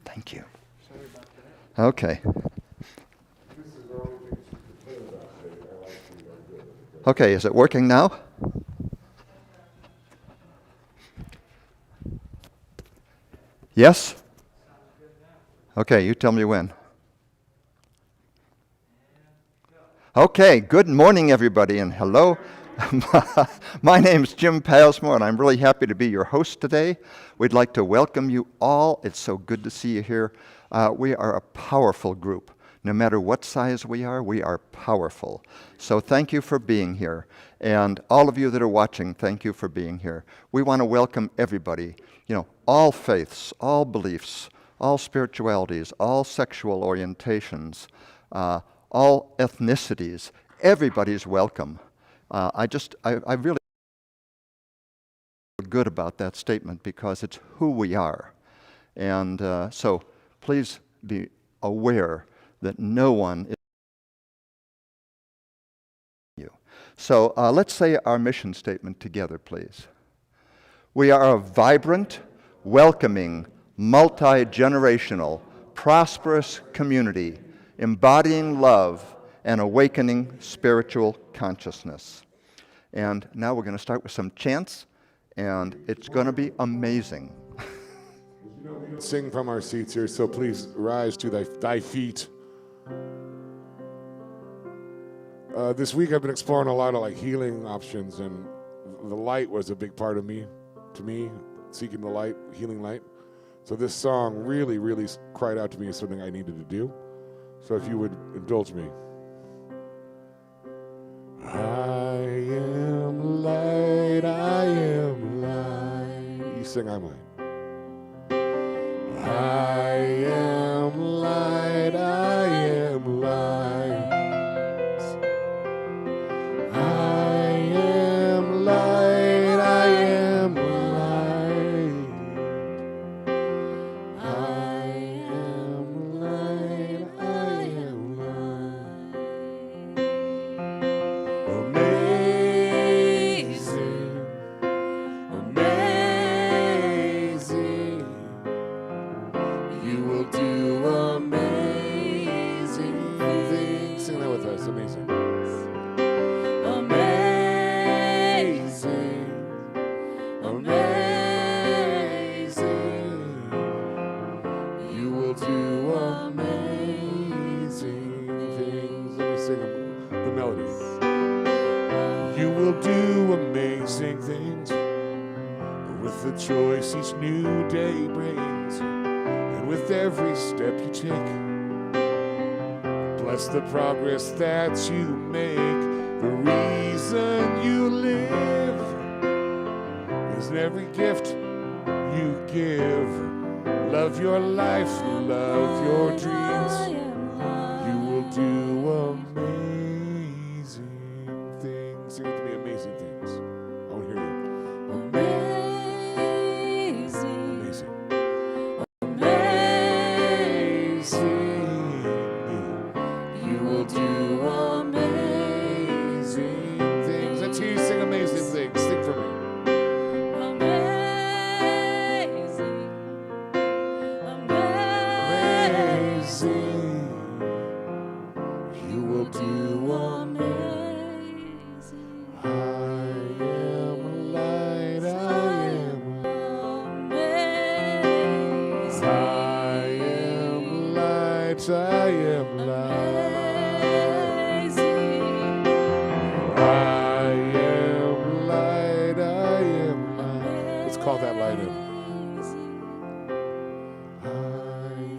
Thank you. Okay. Okay, is it working now? Yes? Okay, you tell me when. Okay, good morning, everybody, and hello. My name is Jim Palsmore, and I'm really happy to be your host today. We'd like to welcome you all. It's so good to see you here. We are a powerful group. No matter what size we are powerful. So thank you for being here. And all of you that are watching, thank you for being here. We want to welcome everybody, all faiths, all beliefs, all spiritualities, all sexual orientations, all ethnicities. Everybody's welcome. I really feel good about that statement because it's who we are. And so please be aware that no one is you. So let's say our mission statement together, please. We are a vibrant, welcoming, multi-generational, prosperous community embodying love and awakening spiritual consciousness. And now we're going to start with some chants, and it's going to be amazing. We can sing from our seats here, so please rise to thy feet. This week I've been exploring a lot of healing options, and the light was a big part of me, seeking the light, healing light. So this song really, really cried out to me as something I needed to do. So if you would indulge me. I am light, I am light. You sing, I'm light. I am light, I am light. I am light, I am light. I am light, I am light. Amazing, amazing. You will do amazing things. Sing that with us, amazing. Amazing, amazing. You will do amazing things. Let me sing the melody. You will do amazing things with the choice each new day brings, and with every step you take. Bless the progress that you make. The reason you live is in every gift you give. Love your life, love your dreams. You will do amazing things. Sing with me, amazing things. I want to hear you. Amazing. Amazing. You will do amazing things. Let's hear you sing amazing things. Sing for me. Amazing. You will do amazing. I am light, I am amazing. I am light, I am light. I am light, I am light. Let's call that light in. I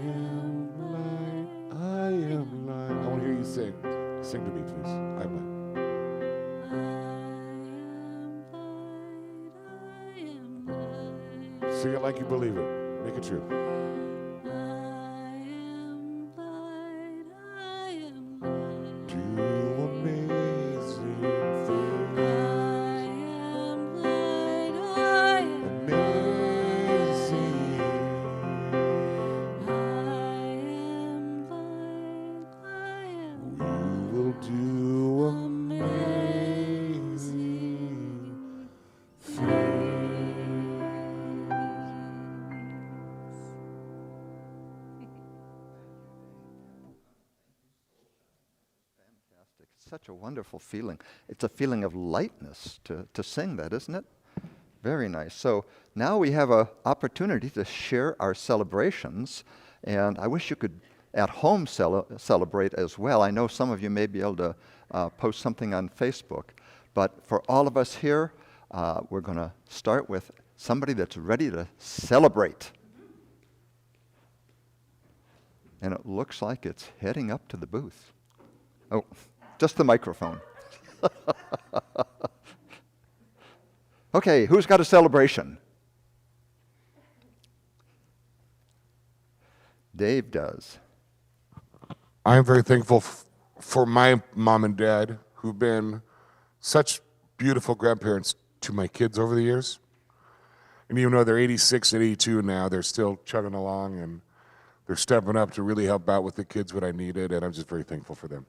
am light, I am light. I want to hear you sing. Sing to me, please. I'm light. Sing it like you believe it. Make it true. Do amazing things. Amazing. You will do amazing things. such a wonderful feeling. It's a feeling of lightness to sing that, isn't it? Very nice. So now we have an opportunity to share our celebrations, and I wish you could at home celebrate as well. I know some of you may be able to post something on Facebook, but for all of us here, we're going to start with somebody that's ready to celebrate. And it looks like it's heading up to the booth. Oh, just the microphone. Okay, who's got a celebration? Dave does. I'm very thankful for my mom and dad, who've been such beautiful grandparents to my kids over the years. And even though they're 86 and 82 now, they're still chugging along, and they're stepping up to really help out with the kids when I needed, and I'm just very thankful for them.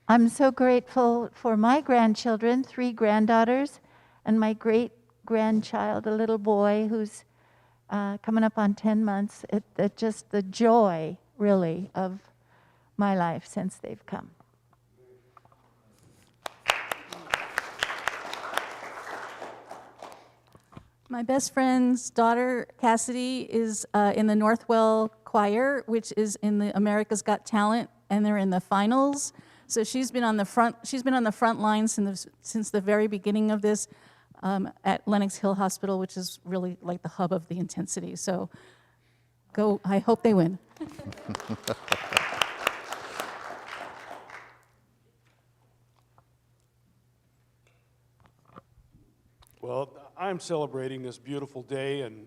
I'm so grateful for my grandchildren, 3 granddaughters, and my great-grandchild, a little boy who's coming up on 10 months. Just the joy, really, of my life since they've come. My best friend's daughter, Cassidy, is in the Northwell Choir, which is in the America's Got Talent, and they're in the finals. So she's been on the front lines since the very beginning of this at Lenox Hill Hospital, which is really like the hub of the intensity. So I hope they win. Well, I'm celebrating this beautiful day, and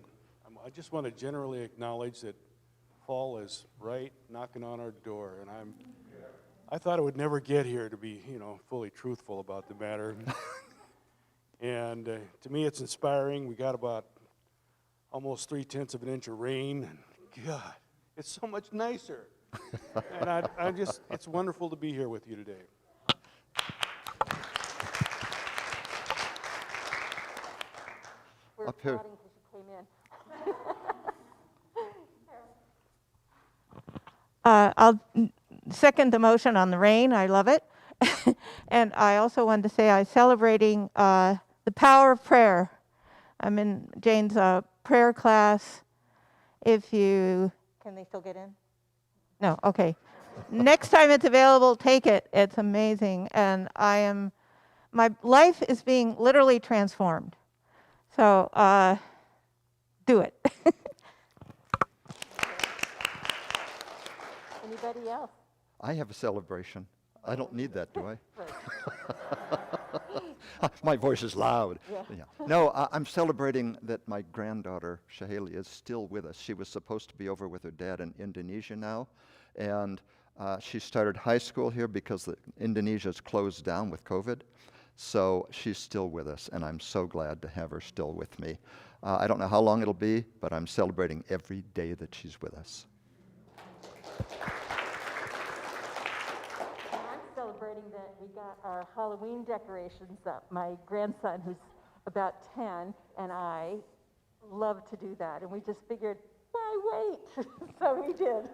I just want to generally acknowledge that fall is right knocking on our door, and I thought I would never get here to be, fully truthful about the matter. And to me, it's inspiring. We got about almost 3/10 of an inch of rain, and God, it's so much nicer. And it's wonderful to be here with you today. We're Up here. applauding because you came in. I'll second the motion on the rain. I love it. And I also wanted to say I'm celebrating the power of prayer. I'm in Jane's prayer class. Can they still get in? No, okay. Next time it's available, take it. It's amazing. And my life is being literally transformed. So do it. Anybody else? I have a celebration. I don't need that, do I? My voice is loud. Yeah. No, I'm celebrating that my granddaughter, Shahali, is still with us. She was supposed to be over with her dad in Indonesia now, and she started high school here because Indonesia's closed down with COVID. So she's still with us, and I'm so glad to have her still with me. I don't know how long it'll be, but I'm celebrating every day that she's with us. I'm celebrating that we got our Halloween decorations up. My grandson, who's about 10, and I love to do that. And we just figured, why wait? So we did.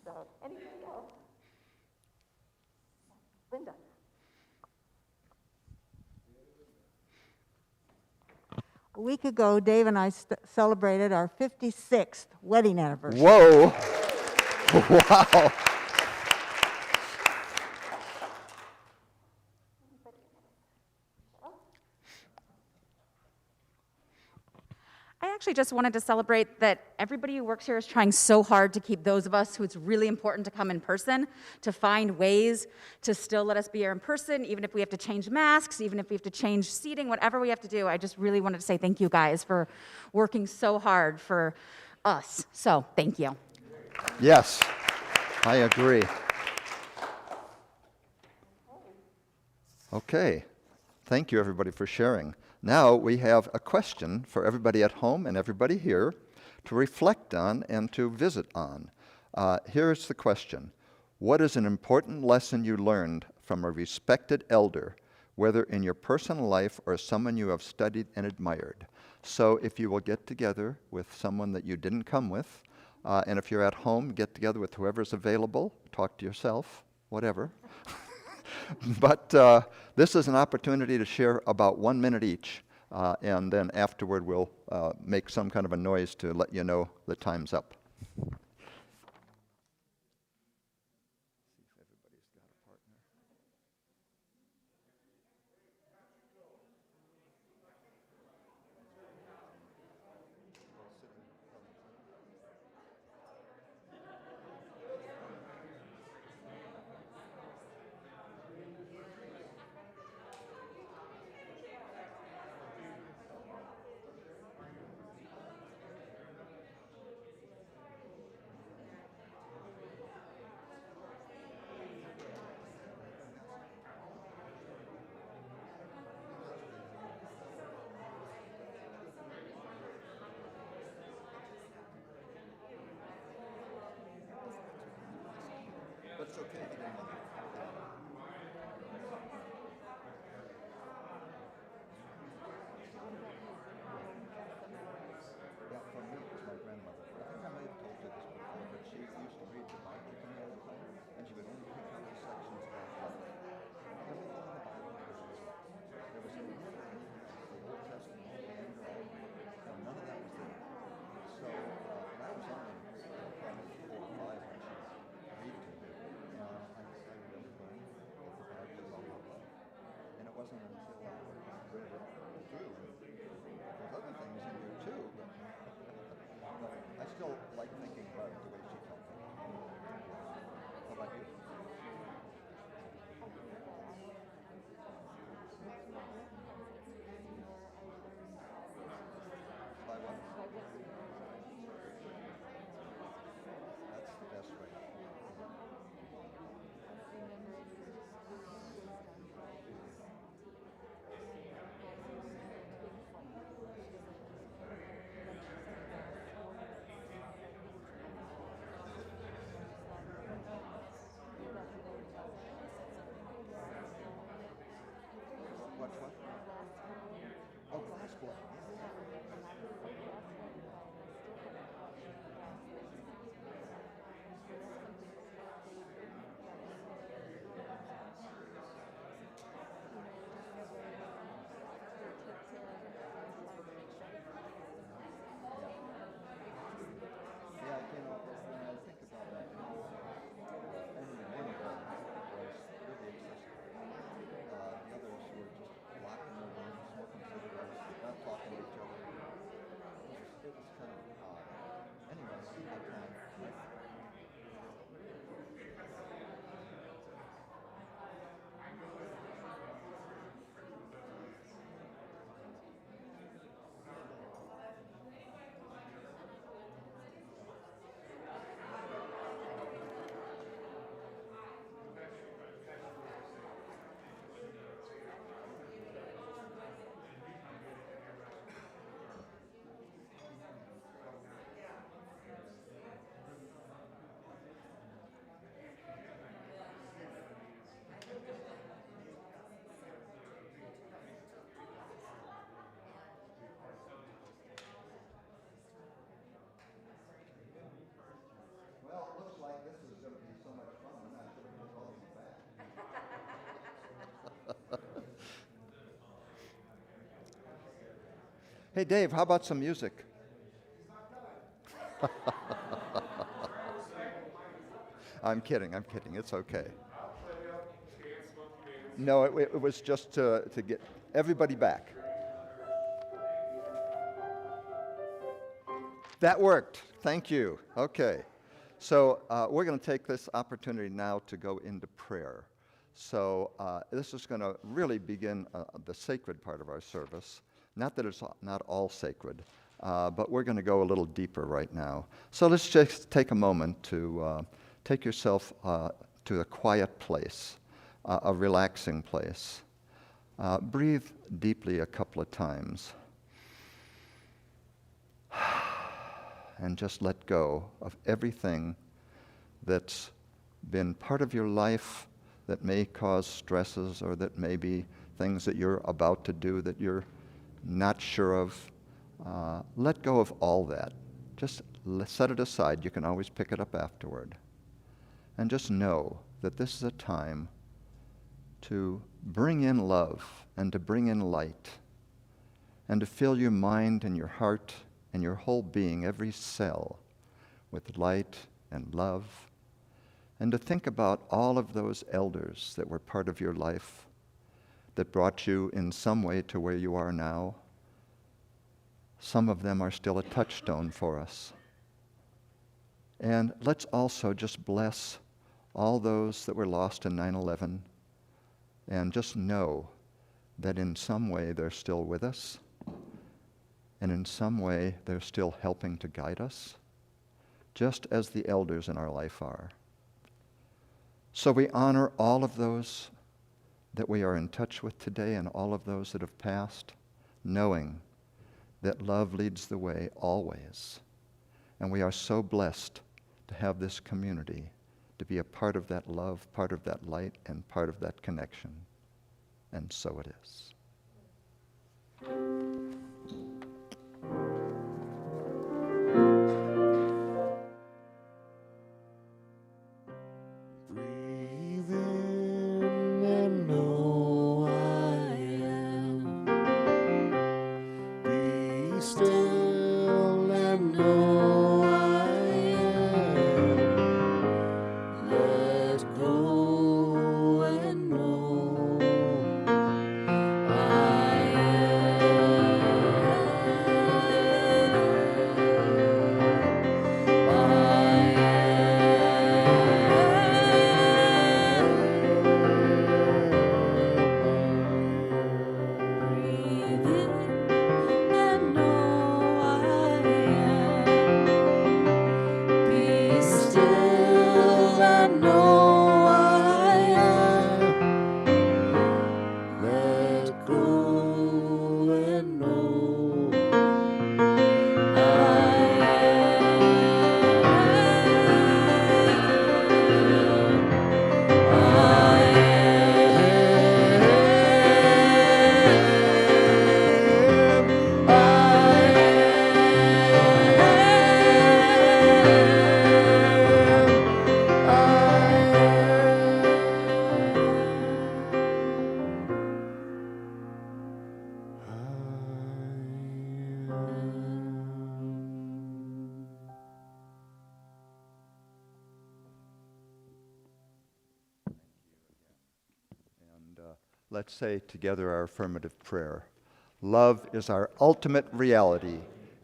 So, anybody else? Linda. A week ago, Dave and I celebrated our 56th wedding anniversary. Whoa! Wow! I actually just wanted to celebrate that everybody who works here is trying so hard to keep those of us who it's really important to come in person, to find ways to still let us be here in person, even if we have to change masks, even if we have to change seating, whatever we have to do. I just really wanted to say thank you guys for working so hard for us. So thank you. Yes, I agree. Okay, thank you everybody for sharing. Now we have a question for everybody at home and everybody here to reflect on and to visit on. Here's the question. What is an important lesson you learned from a respected elder, whether in your personal life or someone you have studied and admired? So if you will get together with someone that you didn't come with, and if you're at home, get together with whoever's available, talk to yourself, whatever. But this is an opportunity to share about 1 minute each, and then afterward we'll make some kind of a noise to let you know the time's up. That's okay. Yeah, for me, it was my grandmother. I think I may have told you this before, but she used to read the Bible to me all the time, and she would only pick out the sections about love. Everything in the Bible was love. There was the Old Testament, all the anger, all the none of that was there. So, and I was only probably 4 or 5 when she read to me. I really learned that the Bible is all about love. And it wasn't until I read it through, and there's other things in here too, but I still like thinking about it the way she felt it. How about you? By what? That's the best way. What? Oh, glass blood. Yeah, you know, when I think about that, only one of them was really excessive. The others were just locked in their room, smoking cigarettes, not talking to each other. It was kind of odd. Anyway, that time, well, it looks like this is going to be so much fun. I'm not sure we can call you back. Hey, Dave, how about some music? I'm kidding. It's okay. No, it was just to get everybody back. That worked. Thank you. Okay. So we're going to take this opportunity now to go into prayer. So this is going to really begin the sacred part of our service. Not that it's not all sacred, but we're going to go a little deeper right now. So let's just take a moment to take yourself to a quiet place, a relaxing place. Breathe deeply a couple of times. And just let go of everything that's been part of your life that may cause stresses, or that may be things that you're about to do that you're not sure of. let go of all that. Just set it aside. You can always pick it up afterward. And just know that this is a time to bring in love and to bring in light and to fill your mind and your heart and your whole being, every cell, with light and love, and to think about all of those elders that were part of your life, that brought you in some way to where you are now. Some of them are still a touchstone for us. And let's also just bless all those that were lost in 9/11, and just know that in some way they're still with us, and in some way they're still helping to guide us, just as the elders in our life are. So we honor all of those that we are in touch with today and all of those that have passed, knowing that love leads the way always. And we are so blessed to have this community, to be a part of that love, part of that light, and part of that connection. And so it is. Breathe in and know I am. Be still and know I am. Let go and know I Let's say together our affirmative prayer. Love is our ultimate reality,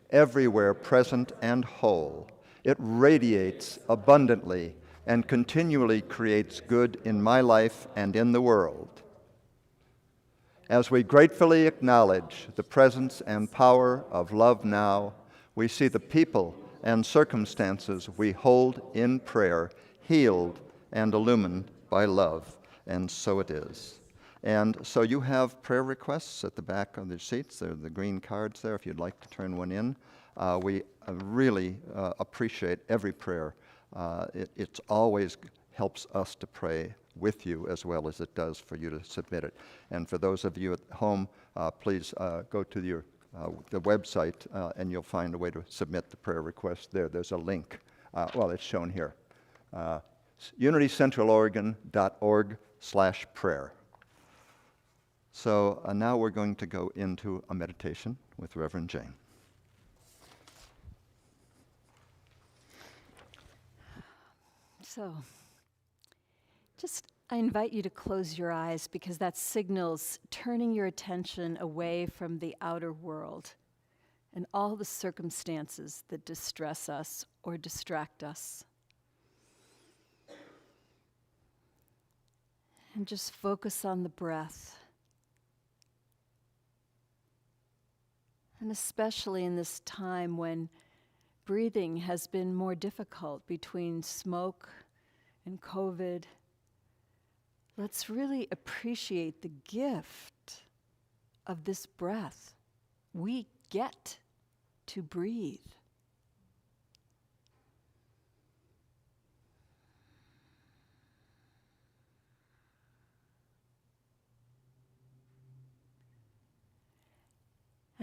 everywhere present and whole. It radiates abundantly and continually creates good in my life and in the world. As we gratefully acknowledge the presence and power of love now, we see the people and circumstances we hold in prayer healed and illumined by love, and so it is. And so you have prayer requests at the back of the seats. There are the green cards there if you'd like to turn one in. We really appreciate every prayer. It always helps us to pray with you as well as it does for you to submit it. And for those of you at home, please go to the website and you'll find a way to submit the prayer request there. There's a link. Well, it's shown here. unitycentraloregon.org/prayer. So now we're going to go into a meditation with Reverend Jane. So, I invite you to close your eyes because that signals turning your attention away from the outer world and all the circumstances that distress us or distract us. And just focus on the breath. And especially in this time when breathing has been more difficult between smoke and COVID, let's really appreciate the gift of this breath. We get to breathe.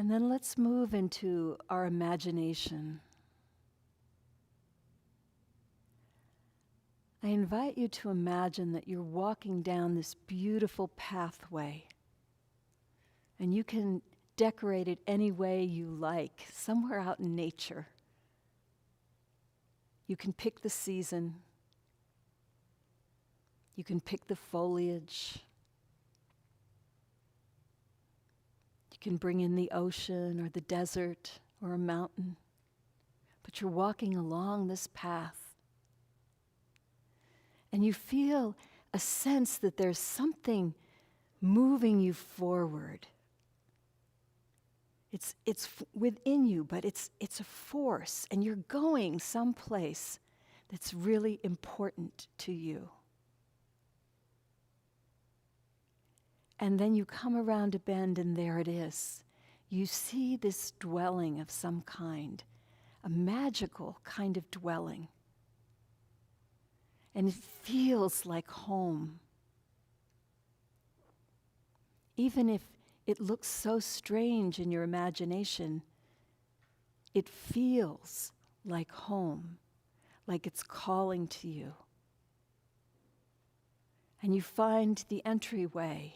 And then let's move into our imagination. I invite you to imagine that you're walking down this beautiful pathway, and you can decorate it any way you like, somewhere out in nature. You can pick the season. You can pick the foliage. You can bring in the ocean or the desert or a mountain. But you're walking along this path. And you feel a sense that there's something moving you forward. It's within you, but it's a force, and you're going someplace that's really important to you. And then you come around a bend, and there it is. You see this dwelling of some kind, a magical kind of dwelling. And it feels like home. Even if it looks so strange in your imagination, it feels like home, like it's calling to you. And you find the entryway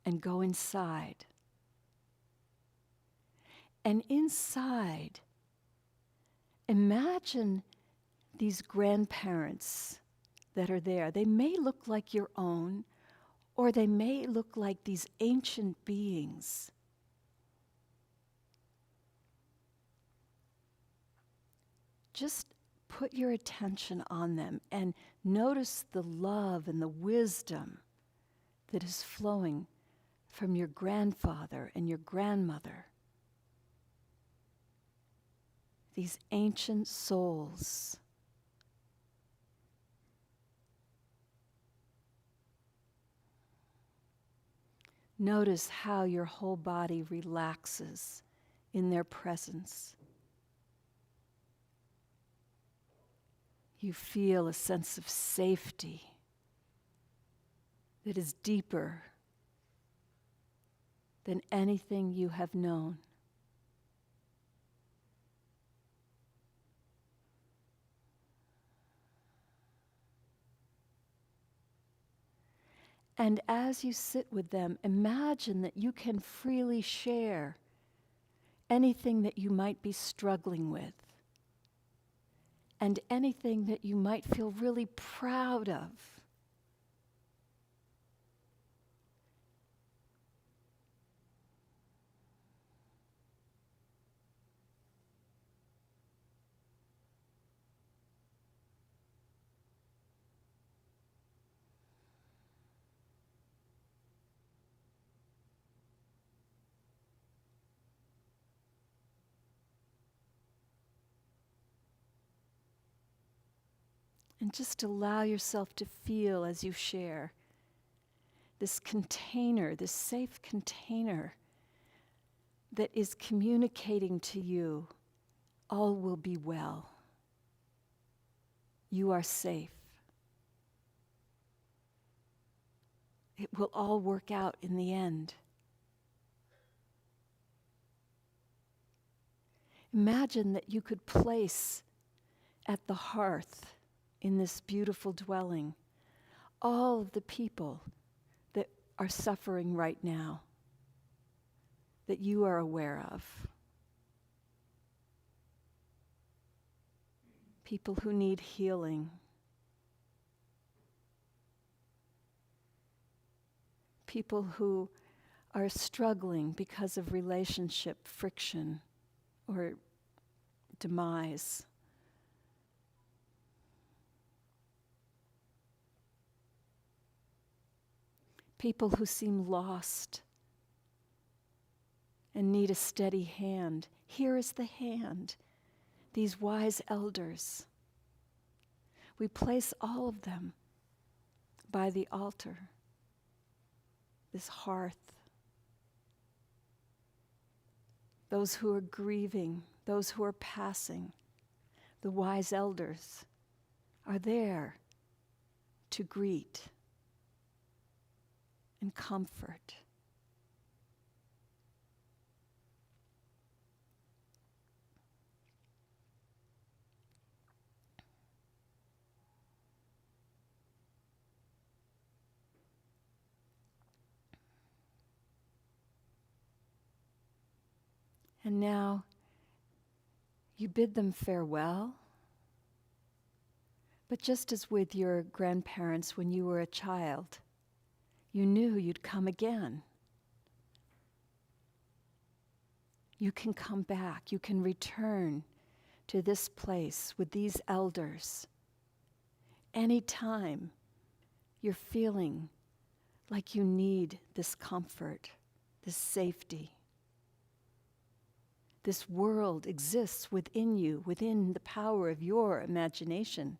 and go inside. And inside, imagine these grandparents that are there. They may look like your own, or they may look like these ancient beings. Just put your attention on them and notice the love and the wisdom that is flowing from your grandfather and your grandmother. These ancient souls. Notice how your whole body relaxes in their presence. You feel a sense of safety that is deeper than anything you have known. And as you sit with them, imagine that you can freely share anything that you might be struggling with and anything that you might feel really proud of. And just allow yourself to feel as you share this container, this safe container that is communicating to you, all will be well. You are safe. It will all work out in the end. Imagine that you could place at the hearth in this beautiful dwelling all of the people that are suffering right now, that you are aware of. People who need healing. People who are struggling because of relationship friction or demise. People who seem lost and need a steady hand. Here is the hand, these wise elders. We place all of them by the altar, this hearth. Those who are grieving, those who are passing, the wise elders are there to greet and comfort. And now you bid them farewell. But just as with your grandparents when you were a child, you knew you'd come again. You can come back. You can return to this place with these elders anytime you're feeling like you need this comfort, this safety. This world exists within you, within the power of your imagination.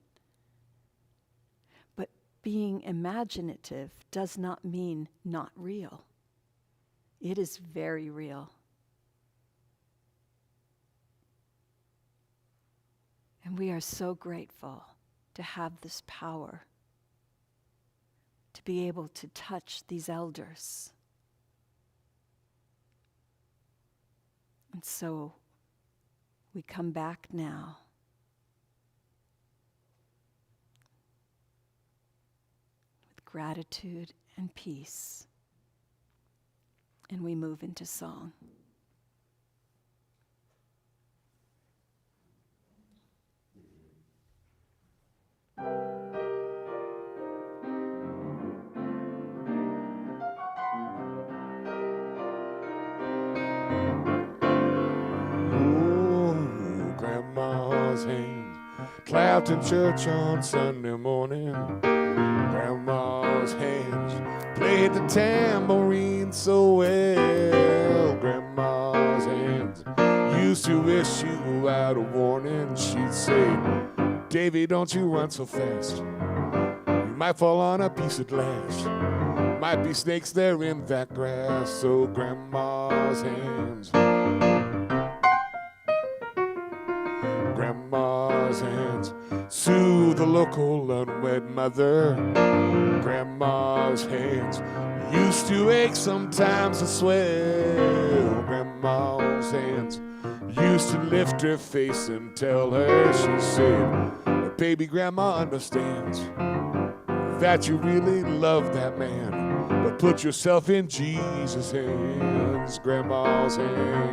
But being imaginative does not mean not real. It is very real. And we are so grateful to have this power, to be able to touch these elders. And so we come back now with gratitude and peace, and we move into song. Grandma's hands clapped in church on Sunday morning. Grandma's hands played the tambourine so well. Grandma's hands used to issue out a warning. She'd say, Davy, don't you run so fast. You might fall on a piece of glass. Might be snakes there in that grass. So Grandma's hands, Grandma's hands soothe the local unwed mother. Grandma's hands used to ache sometimes and swell. Grandma's hands used to lift her face and tell her, she said, baby, Grandma understands that you really love that man, but put yourself in Jesus' hands. Grandma's hands.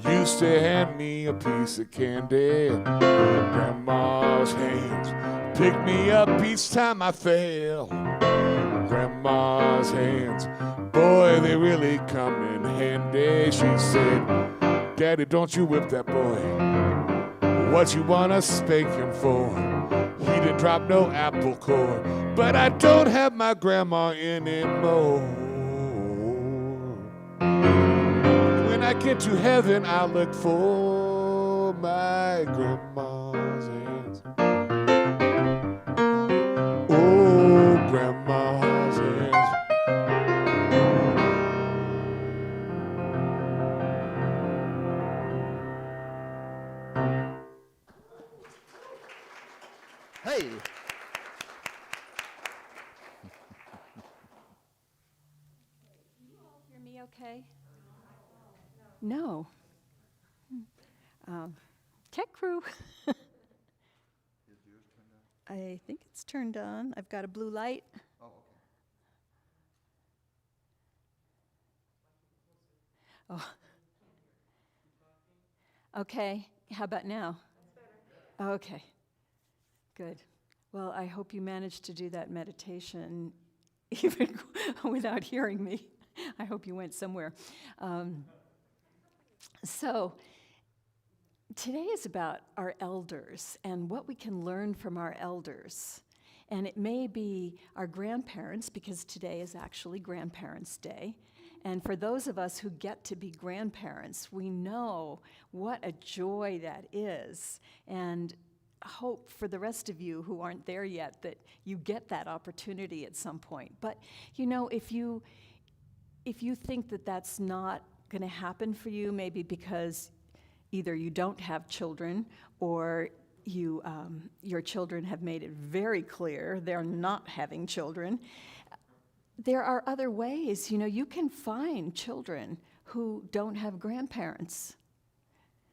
Used to hand me a piece of candy. Grandma's hands picked me up each time I fell. Grandma's hands, boy, they really come in handy. She said, Daddy, don't you whip that boy. What you wanna spank him for? He didn't drop no apple core, but I don't have my grandma anymore. When I get to heaven, I'll look for my grandma's hands. Oh, grandma's hands. Hey. Can you all hear me okay? No. Tech crew. I think it's turned on. I've got a blue light. Oh, okay. Oh. Okay. How about now? Okay. Good. Well, I hope you managed to do that meditation even without hearing me. I hope you went somewhere. So today is about our elders and what we can learn from our elders. And it may be our grandparents, because today is actually Grandparents' Day. And for those of us who get to be grandparents, we know what a joy that is. And hope for the rest of you who aren't there yet that you get that opportunity at some point. But you know, if you think that that's not going to happen for you, maybe because either you don't have children or your children have made it very clear they're not having children. There are other ways. You can find children who don't have grandparents.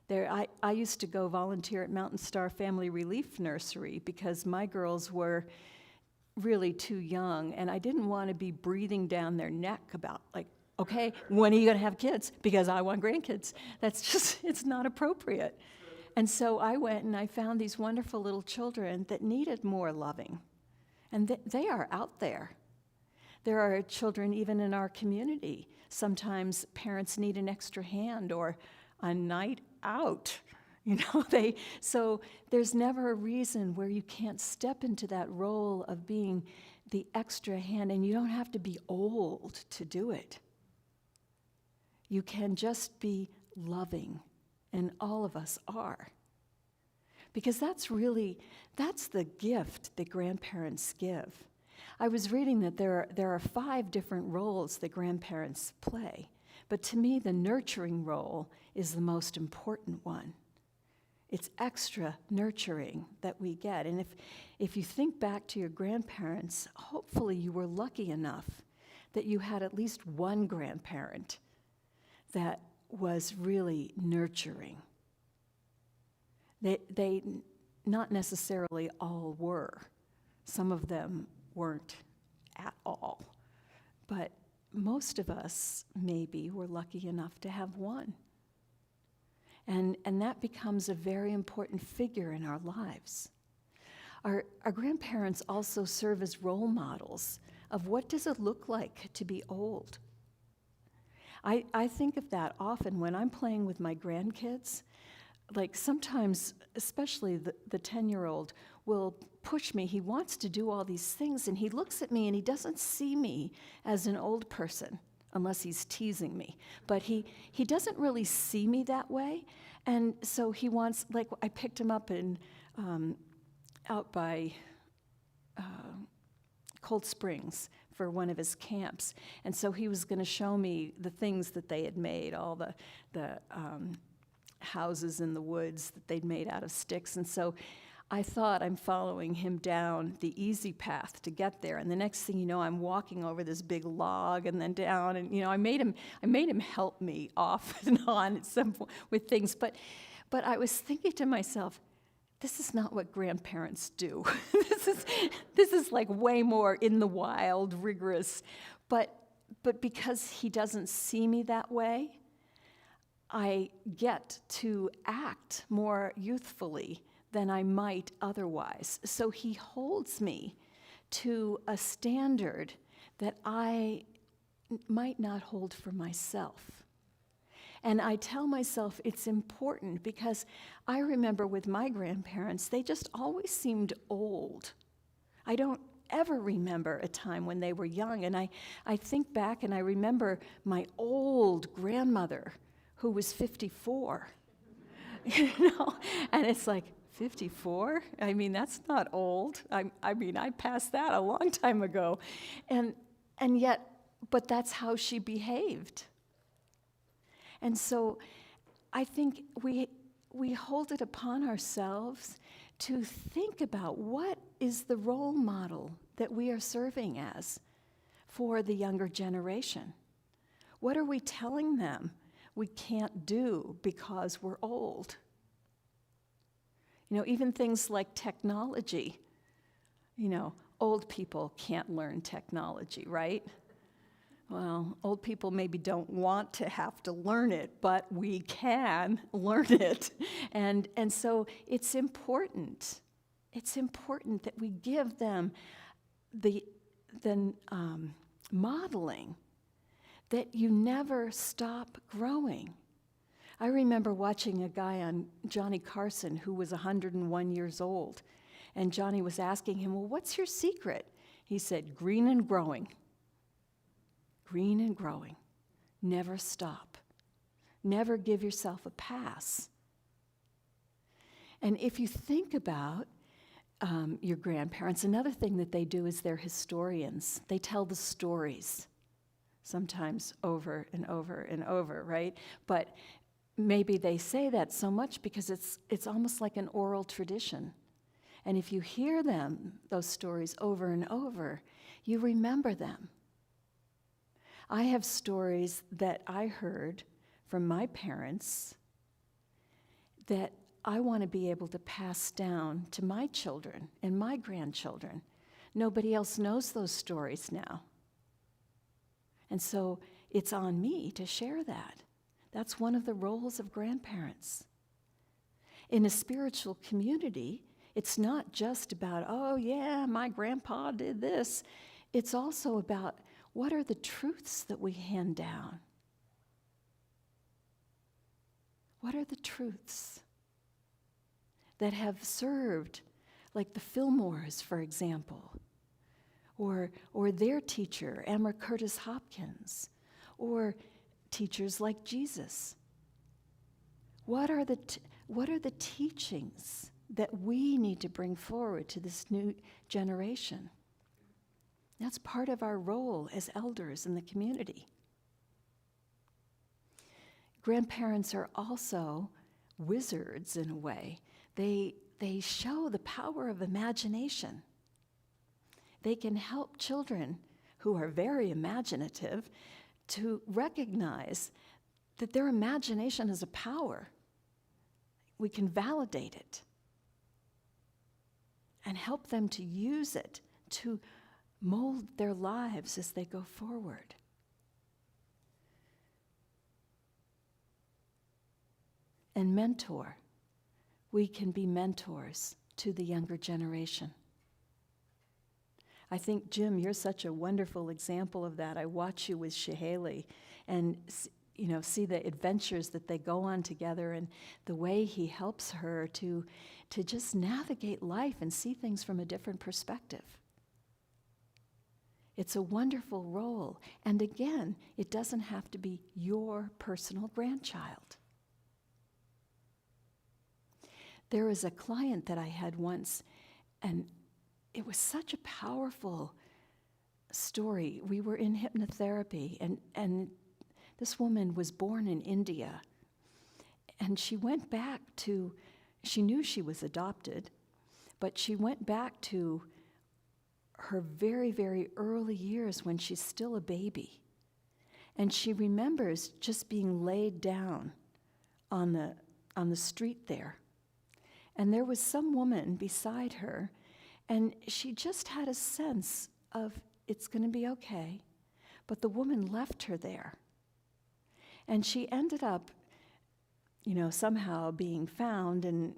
I used to go volunteer at Mountain Star Family Relief Nursery because my girls were really too young, and I didn't want to be breathing down their neck about, like, okay, when are you going to have kids? Because I want grandkids. It's not appropriate. And so I went and I found these wonderful little children that needed more loving. And they are out there. There are children even in our community. Sometimes parents need an extra hand or a night out. So there's never a reason where you can't step into that role of being the extra hand, and you don't have to be old to do it. You can just be loving, and all of us are. Because that's the gift that grandparents give. I was reading that there are 5 different roles that grandparents play, but to me, the nurturing role is the most important one. It's extra nurturing that we get. And if you think back to your grandparents, hopefully you were lucky enough that you had at least one grandparent that was really nurturing. They not necessarily all were. Some of them weren't at all. But most of us maybe were lucky enough to have one. And that becomes a very important figure in our lives. Our grandparents also serve as role models of what does it look like to be old. I think of that often when I'm playing with my grandkids. Like sometimes, especially the 10-year-old will push me. He wants to do all these things, and he looks at me and he doesn't see me as an old person, unless he's teasing me. But he doesn't really see me that way. And so he wants, like I picked him up out by Cold Springs for one of his camps. And so he was going to show me the things that they had made, all the houses in the woods that they'd made out of sticks. And so I thought I'm following him down the easy path to get there. And the next thing you know, I'm walking over this big log and then down. And I made him help me off and on with things. But I was thinking to myself, this is not what grandparents do. This is like way more in the wild, rigorous. But because he doesn't see me that way, I get to act more youthfully than I might otherwise. So he holds me to a standard that I might not hold for myself. And I tell myself it's important because I remember with my grandparents, they just always seemed old. I don't ever remember a time when they were young. And I think back and I remember my old grandmother who was 54, and it's like, 54? I mean, that's not old. I passed that a long time ago. And yet, but that's how she behaved. And so I think we hold it upon ourselves to think about what is the role model that we are serving as for the younger generation. What are we telling them we can't do because we're old? Even things like technology. Old people can't learn technology, right? Well, old people maybe don't want to have to learn it, but we can learn it. And so it's important. It's important that we give them the modeling that you never stop growing. I remember watching a guy on Johnny Carson who was 101 years old. And Johnny was asking him, well, what's your secret? He said, green and growing. Green and growing. Never stop. Never give yourself a pass. And if you think about your grandparents, another thing that they do is they're historians. They tell the stories. sometimes over and over and over, right? But maybe they say that so much because it's almost like an oral tradition. And if you hear those stories over and over, you remember them. I have stories that I heard from my parents that I want to be able to pass down to my children and my grandchildren. Nobody else knows those stories now. And so it's on me to share that. That's one of the roles of grandparents. In a spiritual community, it's not just about, oh yeah, my grandpa did this. It's also about what are the truths that we hand down? What are the truths that have served, like the Fillmores, for example, or their teacher, Emma Curtis Hopkins, or teachers like Jesus? What are the teachings that we need to bring forward to this new generation? That's part of our role as elders in the community. Grandparents are also wizards in a way. They show the power of imagination. They can help children who are very imaginative to recognize that their imagination is a power. We can validate it and help them to use it to mold their lives as they go forward. And mentor. We can be mentors to the younger generation. I think, Jim, you're such a wonderful example of that. I watch you with Shiheli and see the adventures that they go on together and the way he helps her to just navigate life and see things from a different perspective. It's a wonderful role. And again, it doesn't have to be your personal grandchild. There was a client that I had once, and it was such a powerful story. We were in hypnotherapy, and this woman was born in India. And she went back she knew she was adopted, but she went back to her very, very early years when she's still a baby. And she remembers just being laid down on the street there. And there was some woman beside her, and she just had a sense of it's going to be okay. But the woman left her there. And she ended up, somehow being found and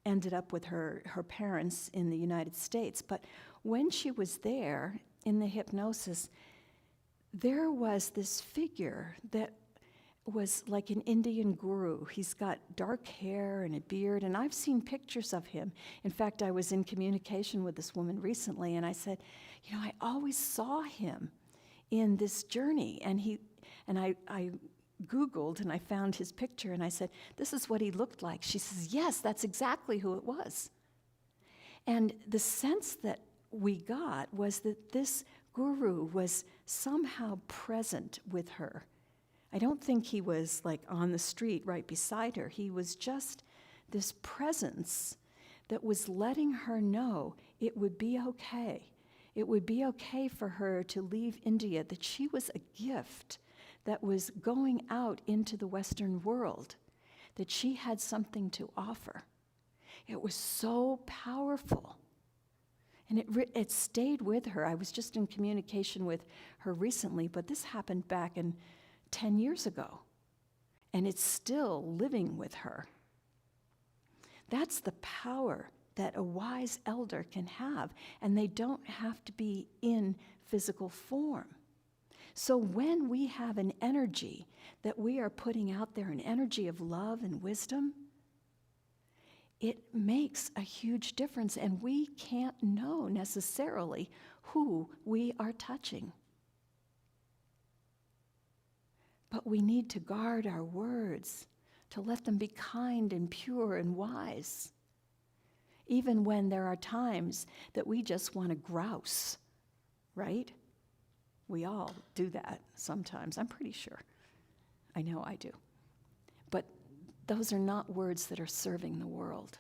ended up with her parents in the United States. But when she was there in the hypnosis, there was this figure that was like an Indian guru. He's got dark hair and a beard, and I've seen pictures of him. In fact, I was in communication with this woman recently, and I said, I always saw him in this journey, and I Googled and I found his picture, and I said, this is what he looked like. She says, yes, that's exactly who it was. And the sense that we got was that this guru was somehow present with her. I don't think he was like on the street right beside her. He was just this presence that was letting her know it would be okay. It would be okay for her to leave India, that she was a gift that was going out into the Western world, that she had something to offer. It was so powerful. And it stayed with her. I was just in communication with her recently, but this happened back in 10 years ago, and it's still living with her. That's the power that a wise elder can have, and they don't have to be in physical form. So when we have an energy that we are putting out there, an energy of love and wisdom, it makes a huge difference, and we can't know necessarily who we are touching. But we need to guard our words, to let them be kind and pure and wise, even when there are times that we just want to grouse, right? We all do that sometimes, I'm pretty sure. I know I do. But those are not words that are serving the world.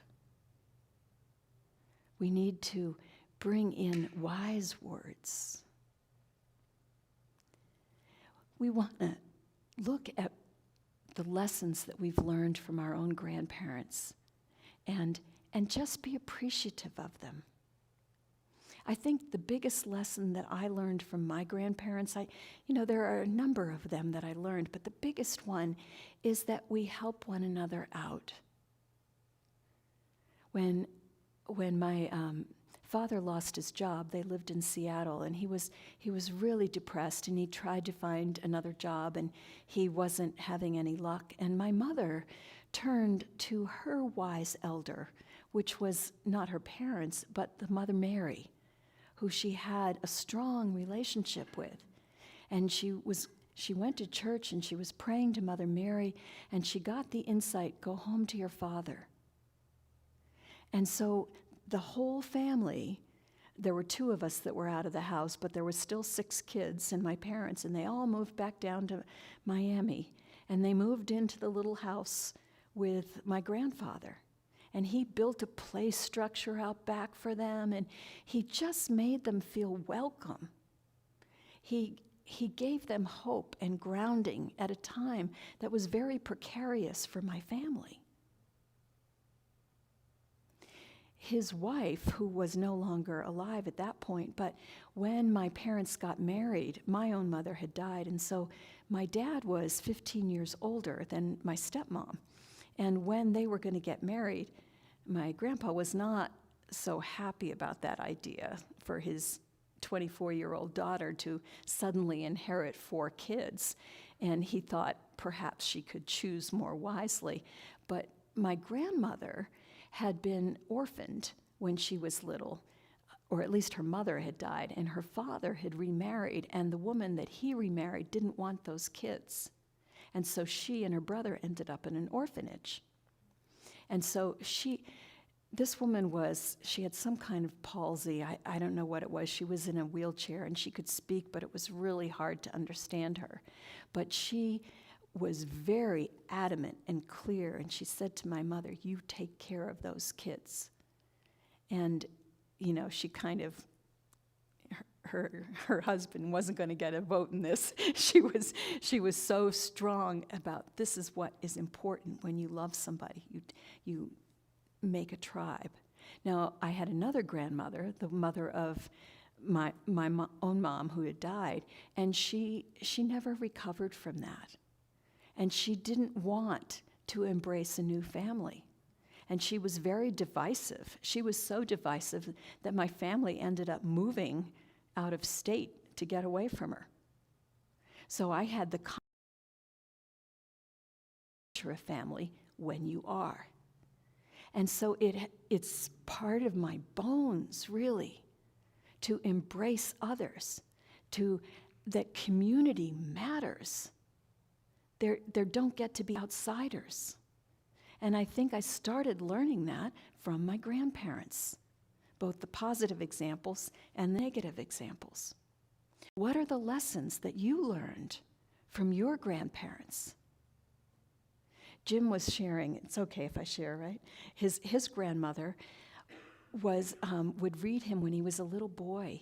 We need to bring in wise words. We want to look at the lessons that we've learned from our own grandparents and just be appreciative of them. I think the biggest lesson that I learned from my grandparents, there are a number of them that I learned, but the biggest one is that we help one another out. When my father lost his job, they lived in Seattle, and he was really depressed, and he tried to find another job, and he wasn't having any luck. And my mother turned to her wise elder, which was not her parents, but the Mother Mary, who she had a strong relationship with. And she went to church and she was praying to Mother Mary, and she got the insight, go home to your father. And so the whole family, there were 2 of us that were out of the house, but there were still 6 kids and my parents, and they all moved back down to Miami. And they moved into the little house with my grandfather. And he built a play structure out back for them, and he just made them feel welcome. He gave them hope and grounding at a time that was very precarious for my family. His wife, who was no longer alive at that point, but when my parents got married, my own mother had died, and so my dad was 15 years older than my stepmom. And when they were going to get married, my grandpa was not so happy about that idea for his 24-year-old daughter to suddenly inherit 4 kids. And he thought perhaps she could choose more wisely. But my grandmother had been orphaned when she was little, or at least her mother had died, and her father had remarried, and the woman that he remarried didn't want those kids. And so she and her brother ended up in an orphanage. And so this woman she had some kind of palsy. I don't know what it was. She was in a wheelchair and she could speak, but it was really hard to understand her. But she was very adamant and clear, and she said to my mother, you take care of those kids. And, she kind of, her husband wasn't going to get a vote in this. She was so strong about this is what is important when you love somebody. You make a tribe. Now, I had another grandmother, the mother of my own mom who had died, and she never recovered from that. And she didn't want to embrace a new family. And she was very divisive. She was so divisive that my family ended up moving out of state to get away from her. So I had the culture of family when you are. And so it's part of my bones, really, to embrace others, that community matters. There don't get to be outsiders. And I think I started learning that from my grandparents, both the positive examples and the negative examples. What are the lessons that you learned from your grandparents? Jim was sharing, it's okay if I share, right? His grandmother would read him when he was a little boy.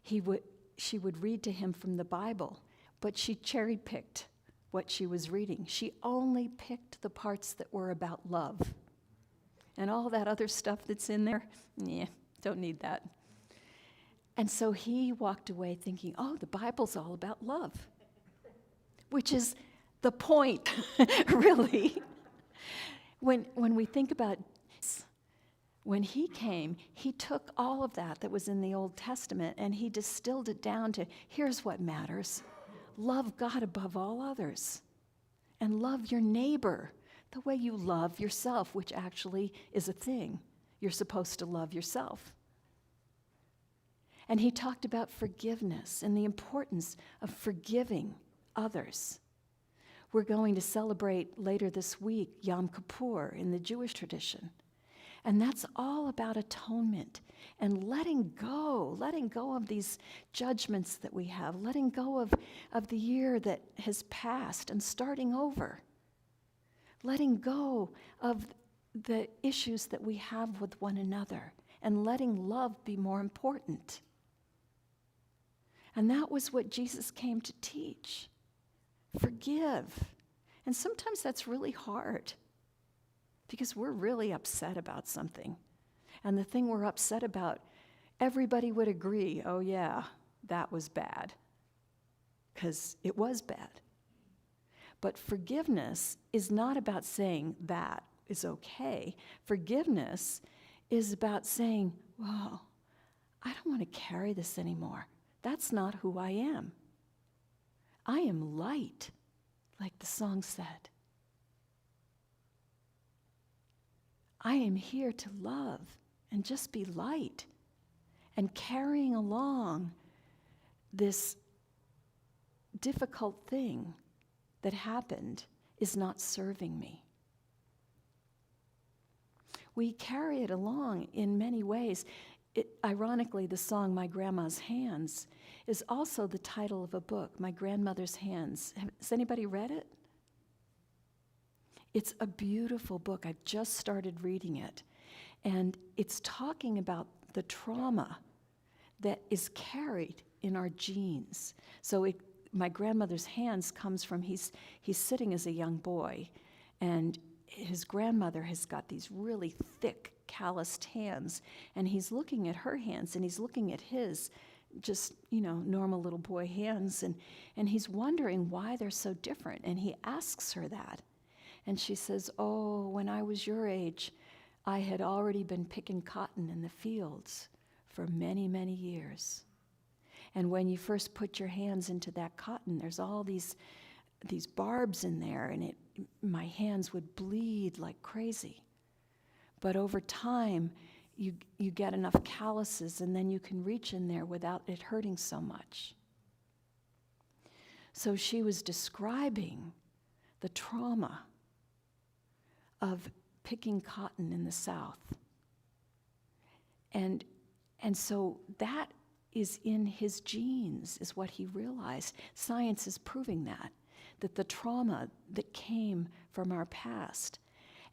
She would read to him from the Bible, but she cherry-picked what she was reading. She only picked the parts that were about love. And all that other stuff that's in there, don't need that. And so he walked away thinking, oh, the Bible's all about love, which is the point, really. When we think about, when he came, he took all of that was in the Old Testament and he distilled it down to, here's what matters. Love God above all others, and love your neighbor the way you love yourself, which actually is a thing. You're supposed to love yourself. And he talked about forgiveness and the importance of forgiving others. We're going to celebrate later this week Yom Kippur in the Jewish tradition. And that's all about atonement and letting go of these judgments that we have, letting go of the year that has passed and starting over, letting go of the issues that we have with one another and letting love be more important. And that was what Jesus came to teach. Forgive. And sometimes that's really hard because we're really upset about something. And the thing we're upset about, everybody would agree, oh yeah, that was bad. Because it was bad. But forgiveness is not about saying that is okay. Forgiveness is about saying, well, I don't want to carry this anymore. That's not who I am. I am light, like the song said. I am here to love and just be light. And carrying along this difficult thing that happened is not serving me. We carry it along in many ways. Ironically, the song My Grandma's Hands is also the title of a book, My Grandmother's Hands. Has anybody read it? It's a beautiful book. I've just started reading it. And it's talking about the trauma that is carried in our genes. So My Grandmother's Hands comes from he's sitting as a young boy, and his grandmother has got these really thick, calloused hands, and he's looking at her hands, and he's looking at his just, normal little boy hands, and he's wondering why they're so different, and he asks her that. And she says, oh, when I was your age, I had already been picking cotton in the fields for many, many years. And when you first put your hands into that cotton, there's all these barbs in there, and my hands would bleed like crazy. But over time, you get enough calluses, and then you can reach in there without it hurting so much. So she was describing the trauma of picking cotton in the South. And so that is in his genes, is what he realized. Science is proving that the trauma that came from our past.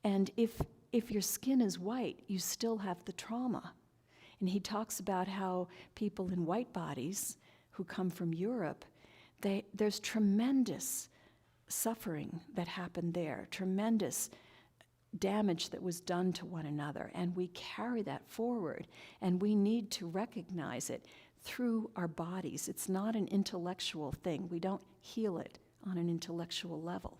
And if your skin is white, you still have the trauma. And he talks about how people in white bodies who come from Europe, there's tremendous suffering that happened there, tremendous damage that was done to one another, and we carry that forward, and we need to recognize it through our bodies. It's not an intellectual thing. We don't heal it on an intellectual level.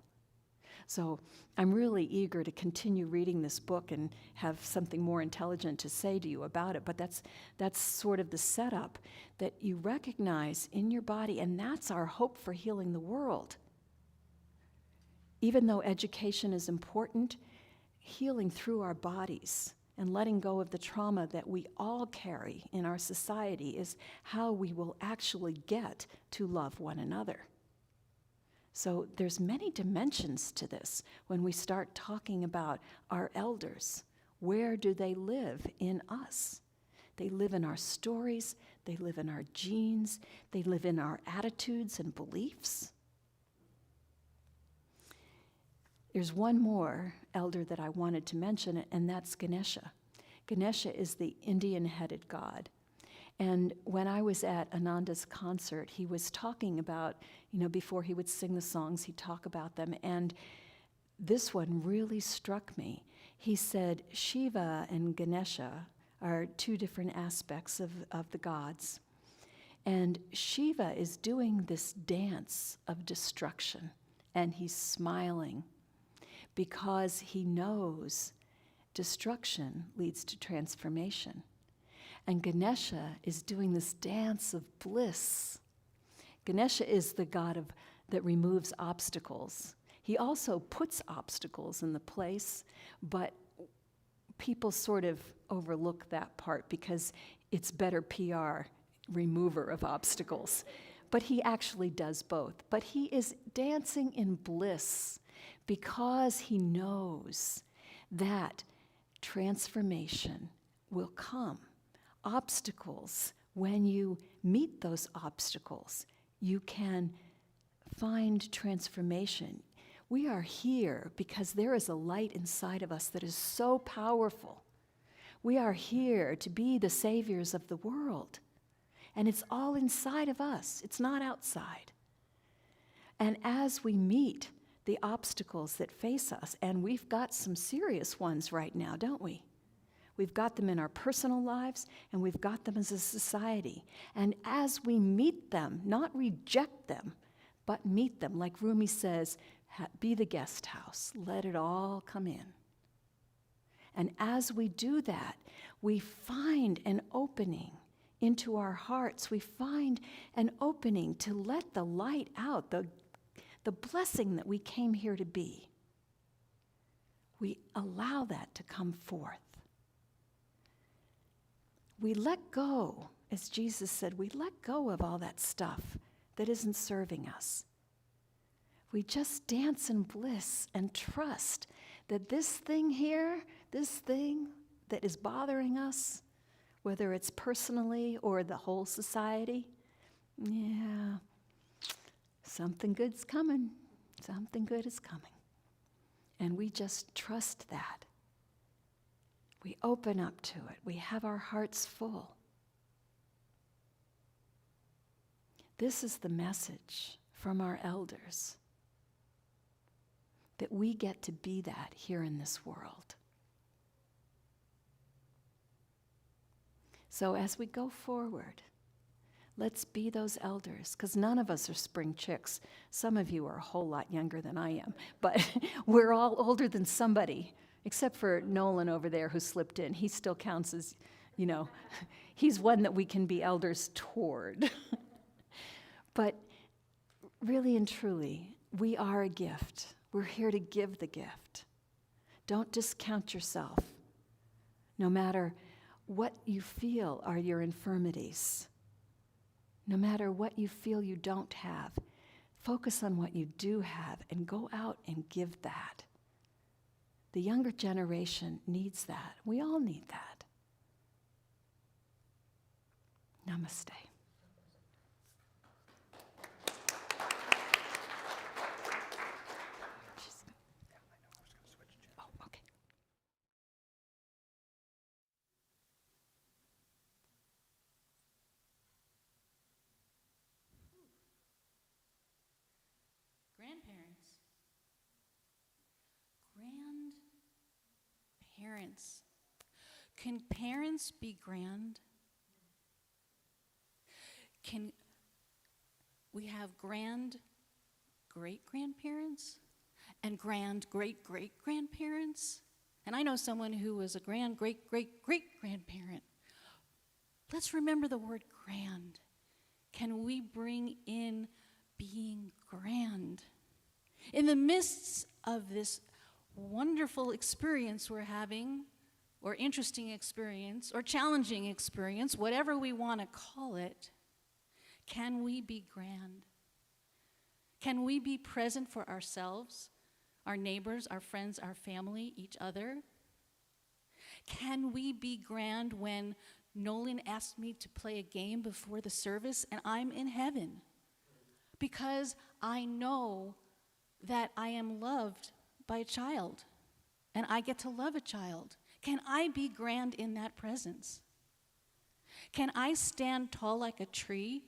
So I'm really eager to continue reading this book and have something more intelligent to say to you about it, but that's sort of the setup, that you recognize in your body, and that's our hope for healing the world. Even though education is important, healing through our bodies and letting go of the trauma that we all carry in our society is how we will actually get to love one another. So there's many dimensions to this when we start talking about our elders. Where do they live in us? They live in our stories, they live in our genes, they live in our attitudes and beliefs. There's one more elder that I wanted to mention, and that's Ganesha. Ganesha is the Indian-headed god. And when I was at Ananda's concert, he was talking about, before he would sing the songs, he'd talk about them. And this one really struck me. He said, Shiva and Ganesha are two different aspects of the gods. And Shiva is doing this dance of destruction, and he's smiling because he knows destruction leads to transformation. And Ganesha is doing this dance of bliss. Ganesha is the god that removes obstacles. He also puts obstacles in the place, but people sort of overlook that part because it's better PR, remover of obstacles. But he actually does both. But he is dancing in bliss because he knows that transformation will come. Obstacles, when you meet those obstacles, you can find transformation. We are here because there is a light inside of us that is so powerful. We are here to be the saviors of the world. And it's all inside of us. It's not outside. And as we meet the obstacles that face us, and we've got some serious ones right now, don't we? We've got them in our personal lives, and we've got them as a society. And as we meet them, not reject them, but meet them, like Rumi says, be the guest house. Let it all come in. And as we do that, we find an opening into our hearts. We find an opening to let the light out, the blessing that we came here to be. We allow that to come forth. We let go, as Jesus said, we let go of all that stuff that isn't serving us. We just dance in bliss and trust that this thing here, this thing that is bothering us, whether it's personally or the whole society, yeah, something good's coming. Something good is coming. And we just trust that. We open up to it. We have our hearts full. This is the message from our elders, that we get to be that here in this world. So as we go forward, let's be those elders, because none of us are spring chicks. Some of you are a whole lot younger than I am, but we're all older than somebody, except for Nolan over there who slipped in. He still counts as, he's one that we can be elders toward. But really and truly, we are a gift. We're here to give the gift. Don't discount yourself. No matter what you feel are your infirmities, no matter what you feel you don't have, focus on what you do have and go out and give that. The younger generation needs that. We all need that. Namaste. Oh, okay. Grandparents. Grandparents. Can parents be grand? Can we have grand great-grandparents and grand great-great-grandparents? And I know someone who was a grand great-great-great-grandparent. Let's remember the word grand. Can we bring in being grand? In the midst of this wonderful experience we're having, or interesting experience, or challenging experience, whatever we want to call it, can we be grand? Can we be present for ourselves, our neighbors, our friends, our family, each other? Can we be grand when Nolan asked me to play a game before the service and I'm in heaven? Because I know that I am loved by a child and I get to love a child. Can I be grand in that presence? Can I stand tall like a tree,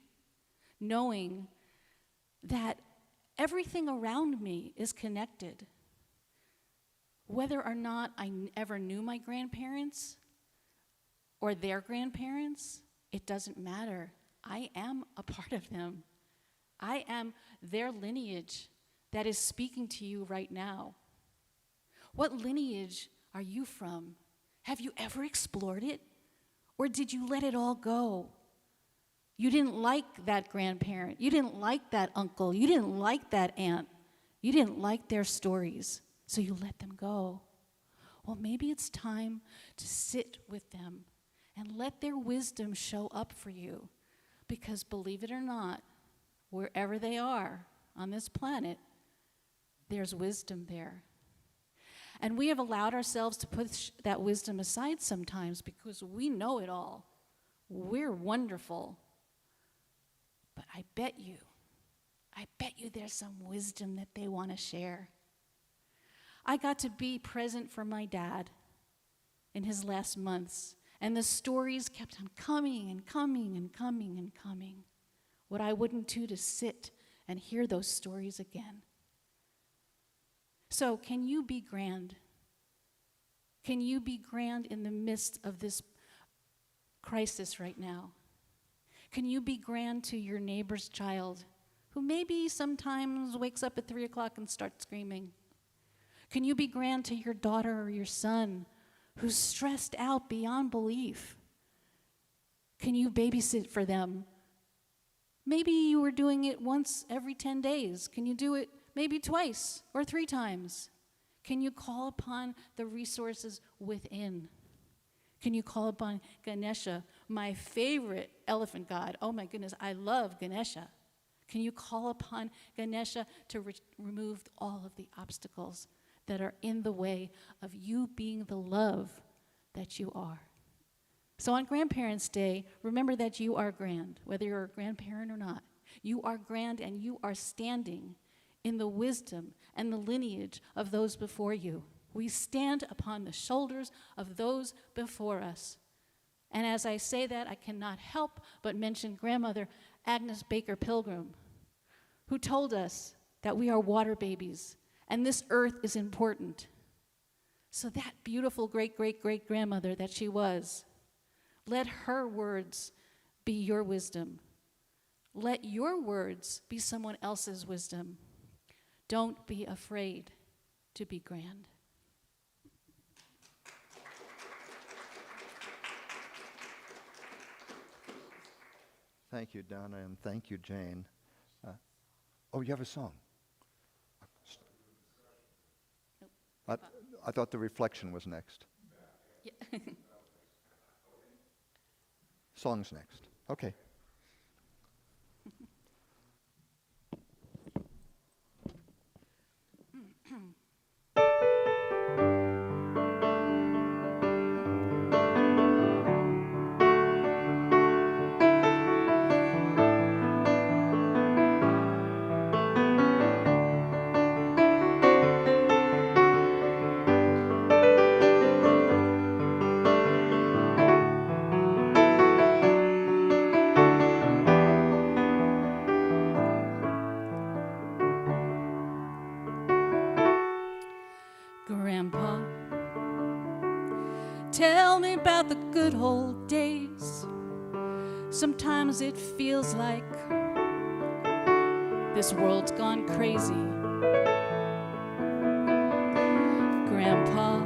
knowing that everything around me is connected? Whether or not I ever knew my grandparents or their grandparents, it doesn't matter. I am a part of them. I am their lineage that is speaking to you right now. What lineage are you from? Have you ever explored it? Or did you let it all go? You didn't like that grandparent. You didn't like that uncle. You didn't like that aunt. You didn't like their stories, so you let them go. Well, maybe it's time to sit with them and let their wisdom show up for you. Because believe it or not, wherever they are on this planet, there's wisdom there. And we have allowed ourselves to push that wisdom aside sometimes because we know it all. We're wonderful. But I bet you there's some wisdom that they want to share. I got to be present for my dad in his last months, and the stories kept on coming and coming and coming and coming. What I wouldn't do to sit and hear those stories again. So, can you be grand? Can you be grand in the midst of this crisis right now? Can you be grand to your neighbor's child who maybe sometimes wakes up at 3 o'clock and starts screaming? Can you be grand to your daughter or your son who's stressed out beyond belief? Can you babysit for them? Maybe you were doing it once every 10 days. Can you do it maybe twice or 3 times? Can you call upon the resources within? Can you call upon Ganesha, my favorite elephant god? Oh my goodness, I love Ganesha. Can you call upon Ganesha to remove all of the obstacles that are in the way of you being the love that you are? So on Grandparents' Day, remember that you are grand, whether you're a grandparent or not. You are grand, and you are standing in the wisdom and the lineage of those before you. We stand upon the shoulders of those before us. And as I say that, I cannot help but mention Grandmother Agnes Baker Pilgrim, who told us that we are water babies, and this earth is important. So that beautiful great-great-great-grandmother that she was, let her words be your wisdom. Let your words be someone else's wisdom. Don't be afraid to be grand. Thank you, Donna, and thank you, Jane. Oh, you have a song? I thought the reflection was next. Yeah. Song's next. Okay. Grandpa, tell me about the good old days. Sometimes it feels like this world's gone crazy. Grandpa,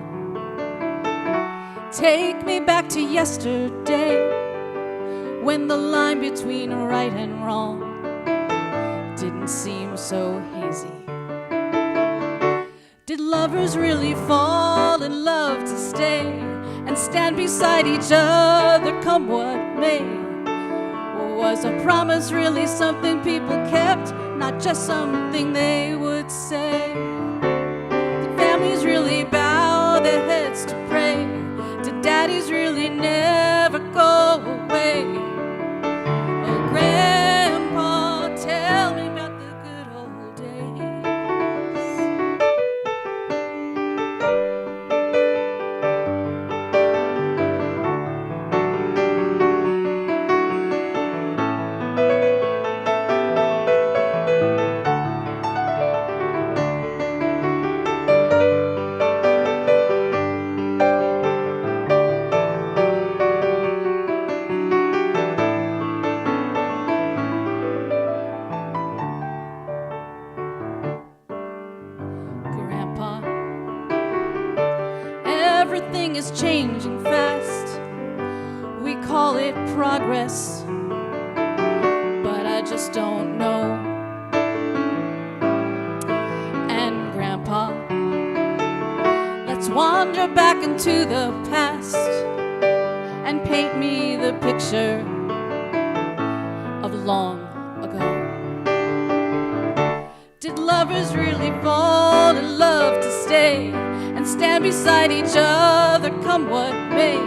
take me back to yesterday, when the line between right and wrong didn't seem so hazy. Did lovers really fall in love to stay and stand beside each other come what may? Or was a promise really something people kept, not just something they would say? Did families really bow their heads to pray? Did daddies really never go away? Oh, Grandpa, tell me about the good old days. Grandpa, everything is changing fast. We call it progress, but I just don't know. And Grandpa, let's wander back into the past and paint me the picture of long ago. Did lovers really fall in love to stay and stand beside each other, come what may.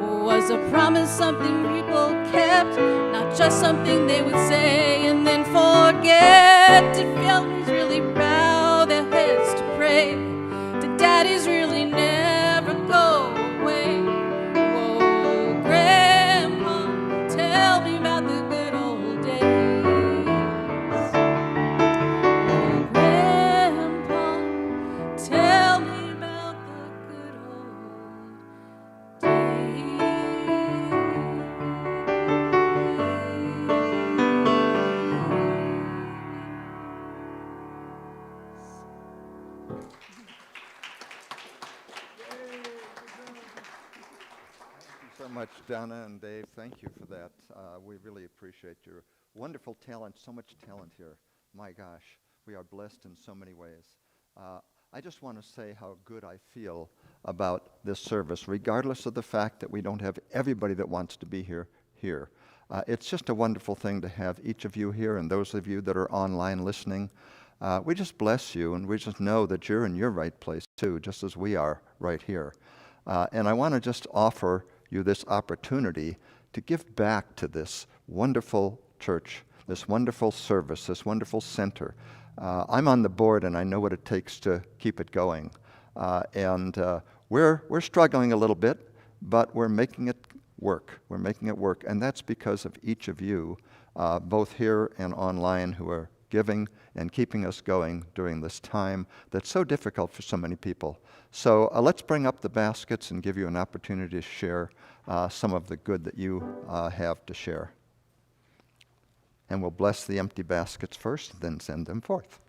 Was a promise something people kept, not just something they would say and then forget? Did families really bow their heads to pray? Did daddies really never go away? Whoa, Grandma, tell me about the good old days. Oh, Grandpa, tell me about the good old days. So much, Donna and Dave. Thank you for that. We really appreciate your wonderful talent. So much talent here. My gosh, we are blessed in so many ways. I just want to say how good I feel about this service, regardless of the fact that we don't have everybody that wants to be here. It's just a wonderful thing to have each of you here and those of you that are online listening. We just bless you, and we just know that you're in your right place too, just as we are right here. And I want to just offer you this opportunity to give back to this wonderful church, this wonderful service, this wonderful center. I'm on the board, and I know what it takes to keep it going. And we're struggling a little bit, but we're making it work. We're making it work, and that's because of each of you, both here and online, who are giving and keeping us going during this time that's so difficult for so many people. So let's bring up the baskets and give you an opportunity to share some of the good that you have to share. And we'll bless the empty baskets first, then send them forth.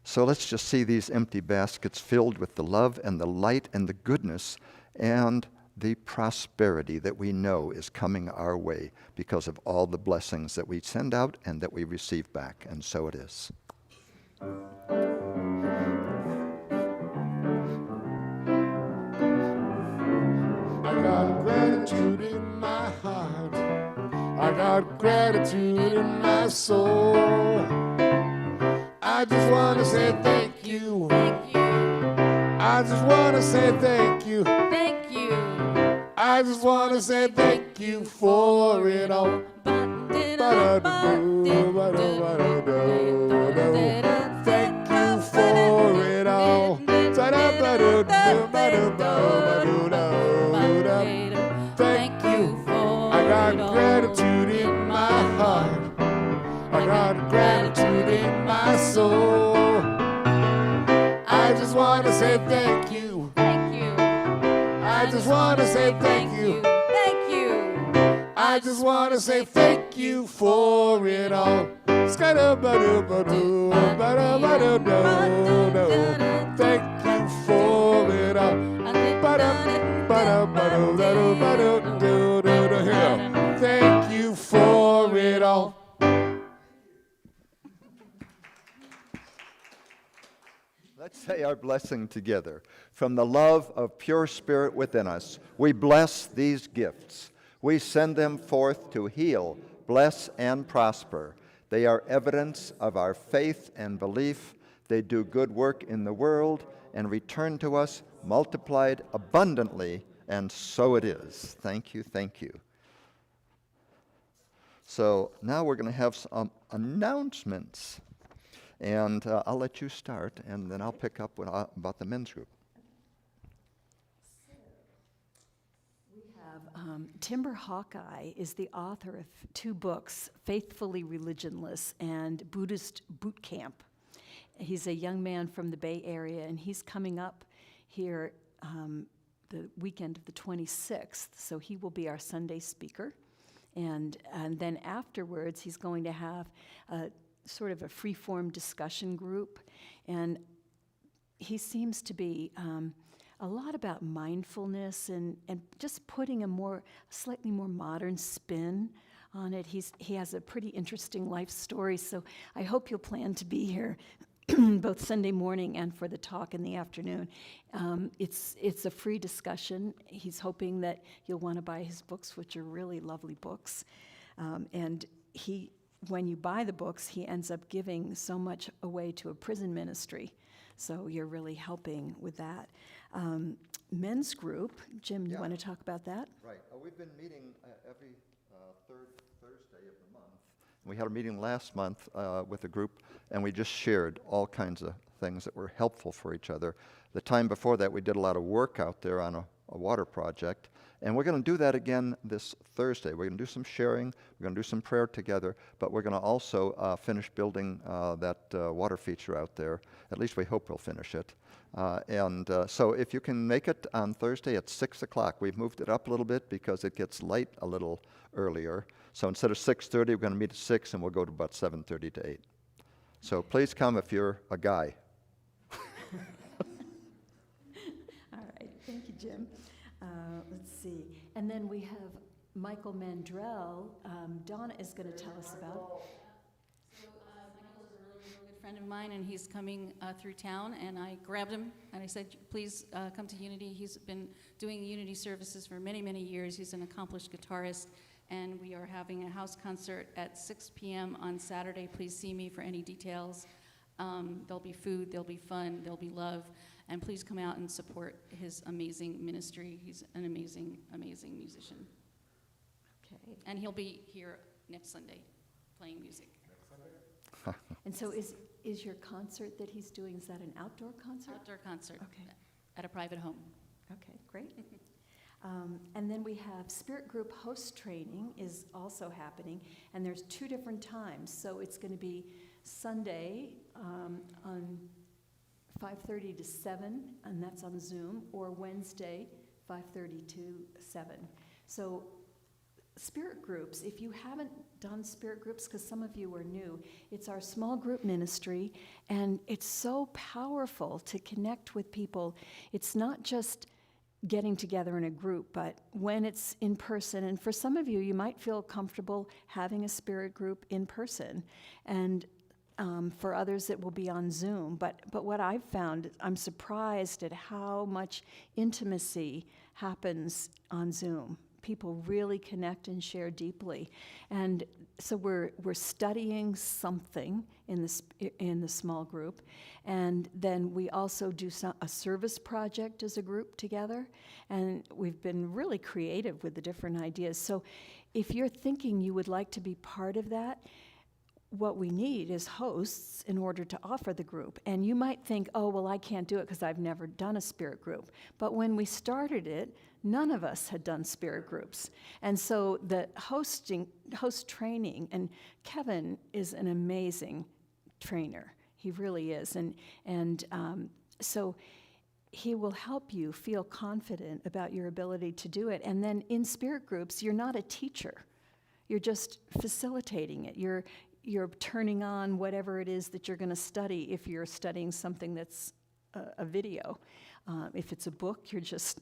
So let's just see these empty baskets filled with the love and the light and the goodness and the prosperity that we know is coming our way because of all the blessings that we send out and that we receive back. And so it is. I got gratitude in my heart. I got gratitude in my soul. I just want to say thank you. Thank you, I just want to say thank you. thank you. I just want to say thank you for it all. Thank you for it all. Thank you. I got gratitude in my heart. I got gratitude in my soul. I just want to say thank you. Thank you. I just want to say thank you. Thank you. I just want to say thank you for it all. Thank you for it all. Thank you for it all. Let's say our blessing together. From the love of pure spirit within us, we bless these gifts. We send them forth to heal, bless, and prosper. They are evidence of our faith and belief. They do good work in the world and return to us multiplied abundantly, and so it is. Thank you, thank you. So now we're going to have some announcements. And I'll let you start, and then I'll pick up about the men's group. Timber Hawkeye is the author of 2 books, Faithfully Religionless and Buddhist Boot Camp. He's a young man from the Bay Area, and he's coming up here the weekend of the 26th, so he will be our Sunday speaker. And then afterwards, he's going to have sort of a free-form discussion group, and he seems to be a lot about mindfulness and just putting a slightly more modern spin on it. He has a pretty interesting life story, so I hope you'll plan to be here both Sunday morning and for the talk in the afternoon. It's a free discussion. He's hoping that you'll want to buy his books, which are really lovely books, and when you buy the books, he ends up giving so much away to a prison ministry. So you're really helping with that. Men's group, Jim, you Yeah. want to talk about that? Right. We've been meeting every third Thursday of the month. We had a meeting last month with a group, and we just shared all kinds of things that were helpful for each other. The time before that, we did a lot of work out there on a water project, and we're going to do that again this Thursday. We're going to do some sharing, we're going to do some prayer together, but we're going to also finish building that water feature out there. At least we hope we'll finish it. So if you can make it on Thursday at 6 o'clock, we've moved it up a little bit because it gets light a little earlier. So instead of 6:30, we're going to meet at 6, and we'll go to about 7:30 to 8. So please come if you're a guy. All right, thank you, Jim. Let's see. And then we have Michael Mandrell. Donna is going to tell us about. So Michael is a really good friend of mine, and he's coming through town, and I grabbed him, and I said, please come to Unity. He's been doing Unity services for many, many years. He's an accomplished guitarist, and we are having a house concert at 6 p.m. on Saturday. Please see me for any details. There'll be food, there'll be fun, there'll be love, and please come out and support his amazing ministry. He's an amazing, amazing musician. Okay. And he'll be here next Sunday playing music. And so is your concert that he's doing, is that an outdoor concert? Outdoor concert Okay. at a private home. Okay, great. And then we have Spirit Group host training is also happening, and there's 2 different times. So it's going to be Sunday on 5:30 to 7, and that's on Zoom, or Wednesday, 5:30 to 7. So Spirit groups, if you haven't done Spirit groups, because some of you are new, it's our small group ministry, and it's so powerful to connect with people. It's not just getting together in a group, but when it's in person, and for some of you, you might feel comfortable having a Spirit group in person, and for others it will be on Zoom. But what I've found, I'm surprised at how much intimacy happens on Zoom. People really connect and share deeply, and so we're studying something in the small group, and then we also do a service project as a group together, and we've been really creative with the different ideas. So, if you're thinking you would like to be part of that, what we need is hosts in order to offer the group. And you might think, oh, well, I can't do it because I've never done a Spirit group. But when we started it, none of us had done Spirit groups. And so the host training, and Kevin is an amazing trainer. He really is. And so he will help you feel confident about your ability to do it. And then in Spirit groups, you're not a teacher. You're just facilitating it. You're turning on whatever it is that you're going to study if you're studying something that's a video. If it's a book, you're just,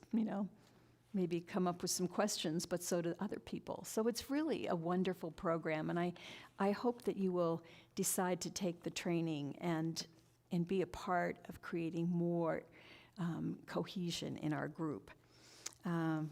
maybe come up with some questions, but so do other people. So it's really a wonderful program, and I hope that you will decide to take the training and be a part of creating more cohesion in our group.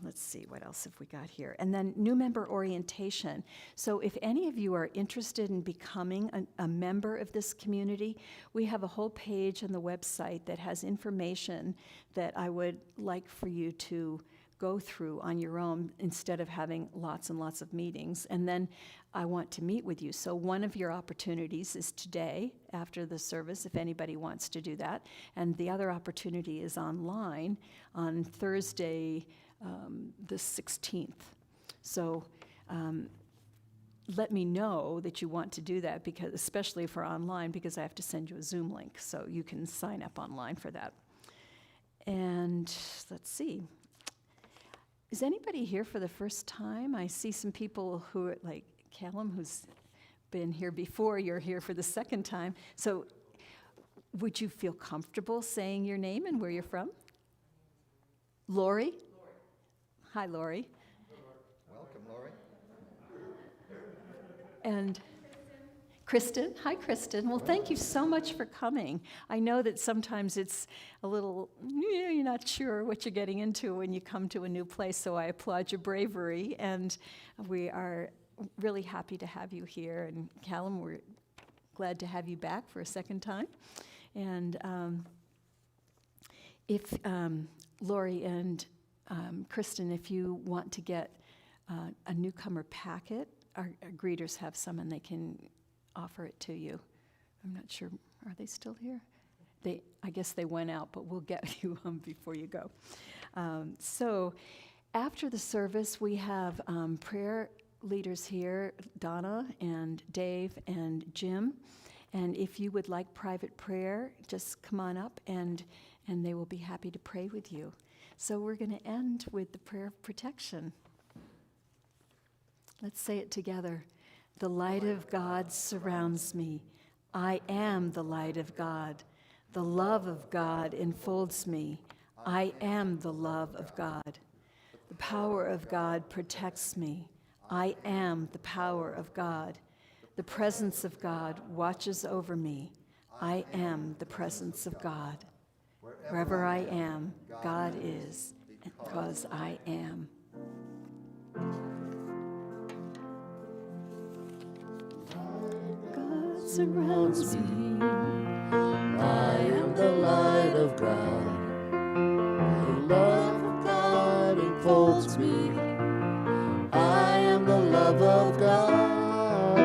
Let's see, what else have we got here? And then new member orientation. So if any of you are interested in becoming a member of this community, we have a whole page on the website that has information that I would like for you to go through on your own instead of having lots and lots of meetings. And then I want to meet with you. So one of your opportunities is today after the service, if anybody wants to do that. And the other opportunity is online on Thursday, the 16th. So let me know that you want to do that, because especially for online, because I have to send you a Zoom link. So you can sign up online for that. And let's see. Is anybody here for the first time? I see some people who are like Callum, who's been here before. You're here for the second time. So would you feel comfortable saying your name and where you're from? Lori? Hi, Lori. Welcome, Lori. And Kristen. Hi, Kristen. Well, thank you so much for coming. I know that sometimes it's a little, you're not sure what you're getting into when you come to a new place, so I applaud your bravery, and we are really happy to have you here. And Callum, we're glad to have you back for a second time. And If Lori and Kristen, if you want to get a newcomer packet, our greeters have some and they can offer it to you. I'm not sure, are they still here? I guess they went out, but we'll get you before you go. So after the service, we have prayer leaders here, Donna and Dave and Jim. And if you would like private prayer, just come on up and they will be happy to pray with you. So we're going to end with the prayer of protection. Let's say it together. The light of God surrounds me. I am the light of God. The love of God enfolds me. I am the love of God. The power of God protects me. I am the power of God. The presence of God watches over me. I am the presence of God. Wherever I am, God is, because I am. God surrounds me. I am the light of God. The love of God enfolds me. I am the love of God.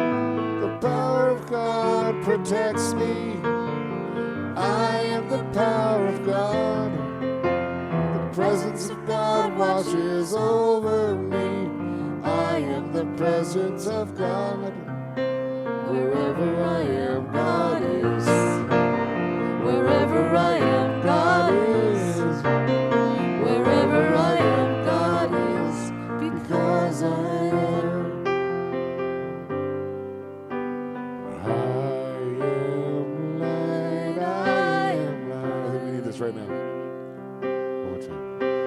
The power of God protects me. I am the power of God. The presence of God washes over me. I am the presence of God. Wherever I am, God is. Wherever I am, God is. Wherever I am, God is. Because I am. I am light. I am light. I think we need this right now. One more time.